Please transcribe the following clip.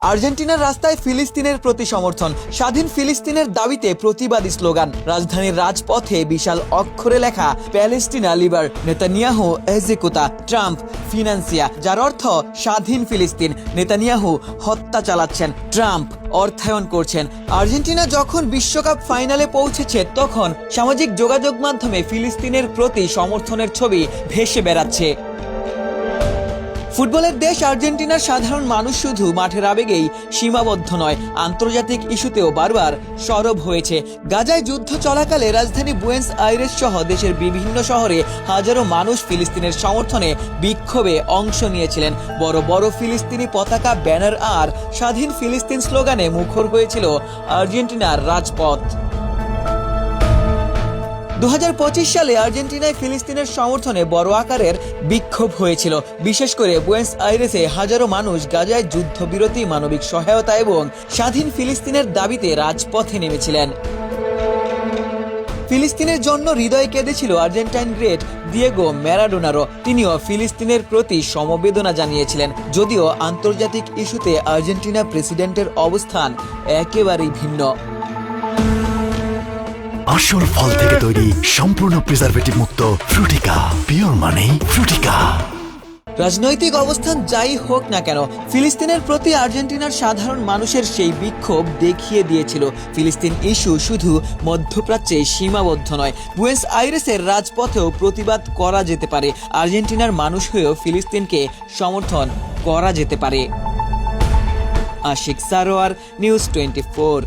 আর্জেন্টিনার রাস্তায় ফিলিস্তিনের প্রতি সমর্থন, স্বাধীন ফিলিস্তিনের দাবিতে প্রতিবাদী স্লোগান, রাজধানীর রাজপথে বিশাল অক্ষরে লেখা প্যালেস্টিনা লিবার, নেতানিয়াহু এজেকুতা, ট্রাম্প ফিনান্সিয়া, যার অর্থ স্বাধীন ফিলিস্তিন। নেতানিয়াহু হত্যা চালাচ্ছেন, ট্রাম্প অর্থায়ন করছেন। আর্জেন্টিনা যখন বিশ্বকাপ ফাইনালে পৌঁছেছে তখন সামাজিক যোগাযোগ মাধ্যমে ফিলিস্তিনের প্রতি সমর্থনের ছবি ভেসে বেড়াচ্ছে। ফুটবলের দেশ আর্জেন্টিনার সাধারণ মানুষ শুধু মাঠের আবেগেই সীমাবদ্ধ নয়, আন্তর্জাতিক ইস্যুতেও বারবার সরব হয়েছে। গাজায় যুদ্ধ চলাকালে রাজধানী বুয়েন্স আইরেস সহ দেশের বিভিন্ন শহরে হাজারো মানুষ ফিলিস্তিনের সমর্থনে বিক্ষোভে অংশ নিয়েছিলেন। বড় বড় ফিলিস্তিনি পতাকা, ব্যানার আর স্বাধীন ফিলিস্তিন স্লোগানে মুখর হয়েছিল আর্জেন্টিনার রাজপথ। 2025 সালে আর্জেন্টিনায় ফিলিস্তিনের সমর্থনে বড় আকারের বিক্ষোভ হয়েছিল। বিশেষ করে বুয়েন্স আইরেসে হাজারো মানুষ গাজায় যুদ্ধবিরতি, মানবিক সহায়তা এবং স্বাধীন ফিলিস্তিনের দাবিতে রাজপথে নেমেছিলেন। ফিলিস্তিনের জন্য হৃদয়ে কেঁদেছিল আর্জেন্টাইন গ্রেট দিয়েগো ম্যারাডোনারও। তিনিও ফিলিস্তিনের প্রতি সমবেদনা জানিয়েছিলেন। যদিও আন্তর্জাতিক ইস্যুতে আর্জেন্টিনা প্রেসিডেন্টের অবস্থান একেবারেই ভিন্ন। আসল ফল থেকে তৈরি, সম্পূর্ণ প্রিজারভেটিভ মুক্ত ফ্রুটিকা, পিওর মানে ফ্রুটিকা। রাজনৈতিক অবস্থান যাই হোক না কেন, ফিলিস্তিনের প্রতি আর্জেন্টিনার সাধারণ মানুষের সেই বিক্ষোভ দেখিয়ে দিয়েছিল ফিলিস্তিন ইস্যু শুধু মধ্যপ্রাচ্যে সীমাবদ্ধ নয়, বুয়েন্স আইরেসের রাজপথেও প্রতিবাদ করা যেতে পারে। আর্জেন্টিনার মানুষ হয়েও ফিলিস্তিনকে সমর্থন করা যেতে পারে। আশিক সারোয়ার, নিউজ 24।